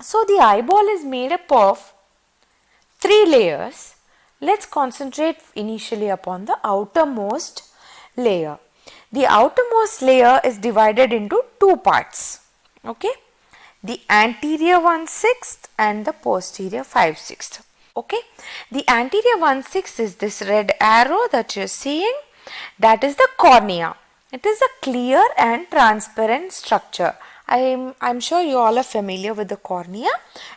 So the eyeball is made up of 3 layers. Let's concentrate initially upon the outermost layer. The outermost layer is divided into 2 parts. Okay, the anterior 1/6 and the posterior 5/6. Okay, the anterior 1/6 is this red arrow that you are seeing. That is the cornea. It is a clear and transparent structure. I'm sure you all are familiar with the cornea.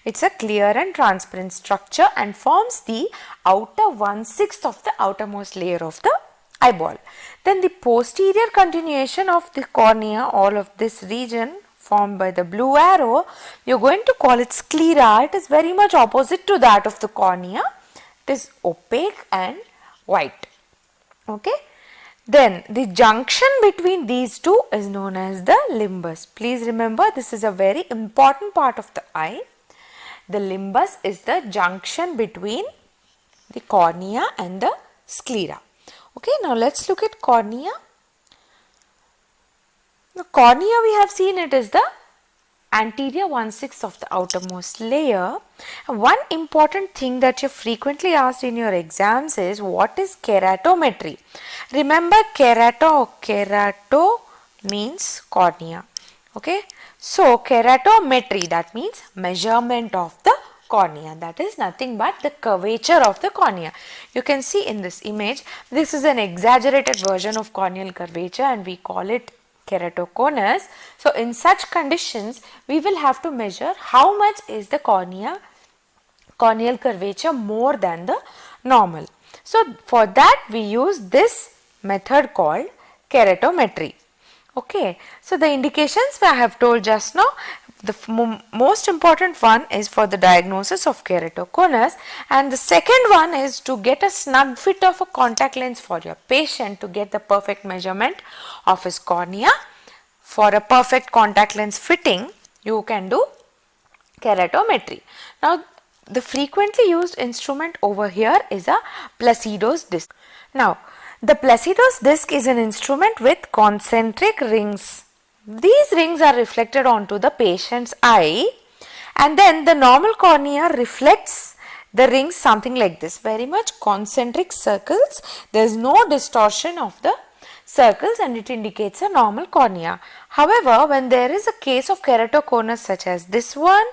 It's a clear and transparent structure and forms the outer 1/6 of the outermost layer of the eyeball. Then the posterior continuation of the cornea, all of this region formed by the blue arrow, you're going to call it sclera. It is very much opposite to that of the cornea. It is opaque and white. Okay. Then the junction between these two is known as the limbus. Please remember, this is a very important part of the eye. The limbus is the junction between the cornea and the sclera. Okay, now let's look at cornea. The cornea, we have seen, it is the anterior 1/6 of the outermost layer. One important thing that you frequently asked in your exams is, what is keratometry? Remember, kerato means cornea. Okay, so keratometry, that means measurement of the cornea. That is nothing but the curvature of the cornea. You can see in this image, this is an exaggerated version of corneal curvature and we call it keratoconus. So in such conditions, we will have to measure how much is the corneal curvature more than the normal. So for that we use this method called keratometry. Okay, so the indications I have told just now, the most important one is for the diagnosis of keratoconus, and the second one is to get a snug fit of a contact lens for your patient to get the perfect measurement of his cornea. For a perfect contact lens fitting, you can do keratometry. Now the frequently used instrument over here is a Placido's disc. Now the Placido's disc is an instrument with concentric rings. These rings are reflected onto the patient's eye, and then the normal cornea reflects the rings something like this, very much concentric circles. There is no distortion of the circles and it indicates a normal cornea. However, when there is a case of keratoconus such as this one,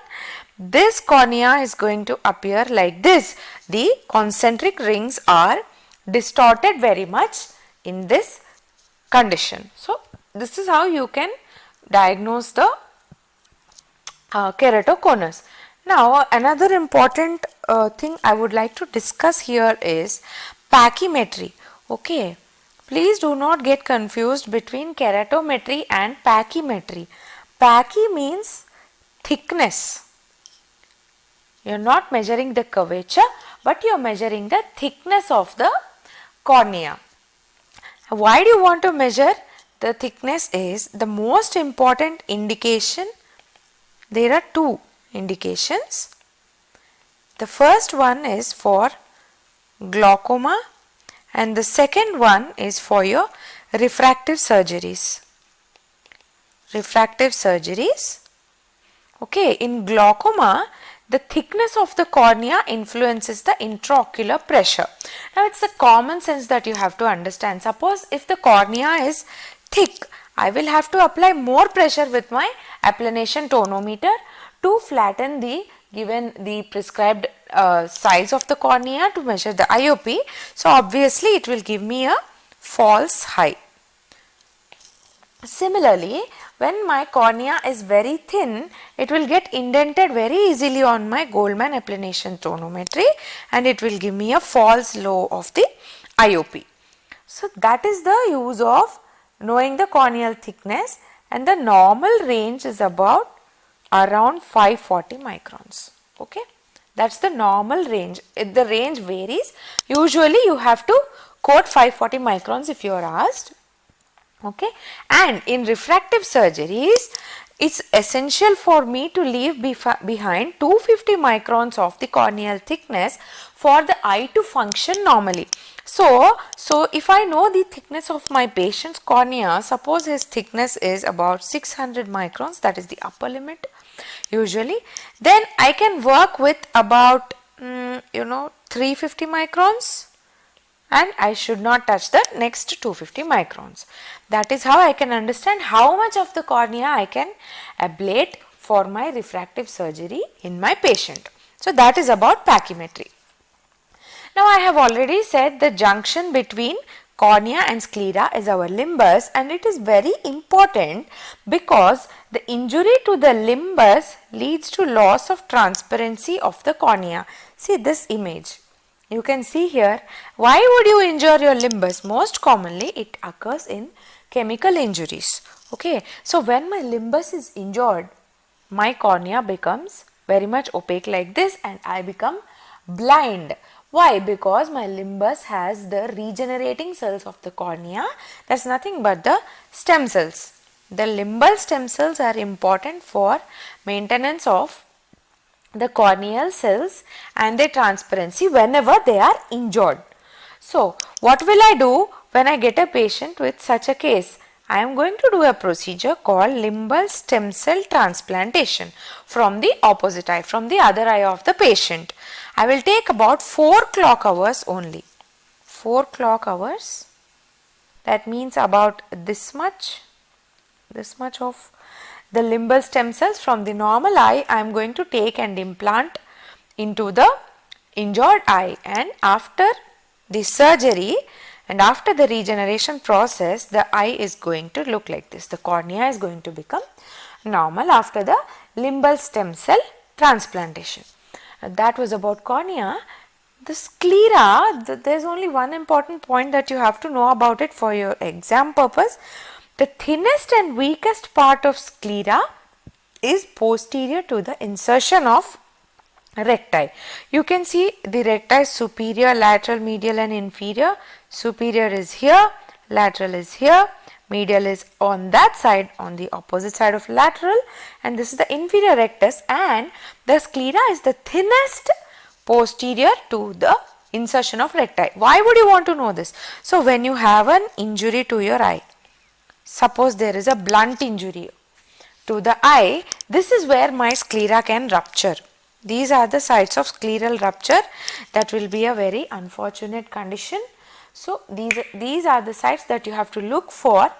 this cornea is going to appear like this. The concentric rings are distorted very much in this condition. So this is how you can diagnose the keratoconus. Now another important thing I would like to discuss here is pachymetry. Okay, please do not get confused between keratometry and pachymetry. Pachy means thickness. You are not measuring the curvature, but you are measuring the thickness of the cornea. Why do you want to measure the thickness? Is the most important indication. There are two indications. The first one is for glaucoma and the second one is for your refractive surgeries. Refractive surgeries. Okay, in glaucoma, the thickness of the cornea influences the intraocular pressure. Now it's a common sense that you have to understand. Suppose if the cornea is thick, I will have to apply more pressure with my applanation tonometer to flatten the given the prescribed size of the cornea to measure the IOP. So obviously it will give me a false high. Similarly, when my cornea is very thin, it will get indented very easily on my Goldmann applanation tonometry and it will give me a false low of the IOP. So that is the use of knowing the corneal thickness, and the normal range is about around 540 microns. Okay, that's the normal range. If the range varies, usually you have to quote 540 microns if you are asked. Okay, and in refractive surgeries, it's essential for me to leave behind 250 microns of the corneal thickness for the eye to function normally. So if I know the thickness of my patient's cornea, suppose his thickness is about 600 microns, that is the upper limit usually, then I can work with about 350 microns, and I should not touch the next 250 microns. That is how I can understand how much of the cornea I can ablate for my refractive surgery in my patient. So that is about pachymetry. Now I have already said the junction between cornea and sclera is our limbus, and it is very important because the injury to the limbus leads to loss of transparency of the cornea. See this image. You can see here, why would you injure your limbus? Most commonly it occurs in chemical injuries. Okay, so when my limbus is injured, my cornea becomes very much opaque like this and I become blind. Why? Because my limbus has the regenerating cells of the cornea. That's nothing but the stem cells. The limbal stem cells are important for maintenance of the corneal cells and their transparency whenever they are injured. So, what will I do when I get a patient with such a case? I am going to do a procedure called limbal stem cell transplantation from the opposite eye, from the other eye of the patient. I will take about 4 clock hours only. 4 clock hours, that means about this much of the limbal stem cells from the normal eye I am going to take and implant into the injured eye, and after the surgery and after the regeneration process, the eye is going to look like this. The cornea is going to become normal after the limbal stem cell transplantation. That was about cornea. The sclera, there is only one important point that you have to know about it for your exam purpose. The thinnest and weakest part of sclera is posterior to the insertion of recti. You can see the recti is superior, lateral, medial and inferior. Superior is here, lateral is here, medial is on that side, on the opposite side of lateral, and this is the inferior rectus, and the sclera is the thinnest posterior to the insertion of recti. Why would you want to know this? So when you have an injury to your eye, suppose there is a blunt injury to the eye, this is where my sclera can rupture. These are the sites of scleral rupture. That will be a very unfortunate condition. So these are the sites that you have to look for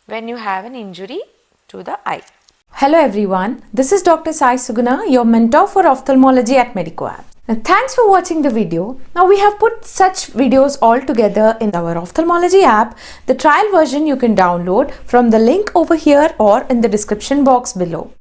when you have an injury to the eye. Hello everyone, this is Dr. Sai Suguna, your mentor for ophthalmology at MedicoApp. Now, thanks for watching the video. Now we have put such videos all together in our ophthalmology app. The trial version you can download from the link over here or in the description box below.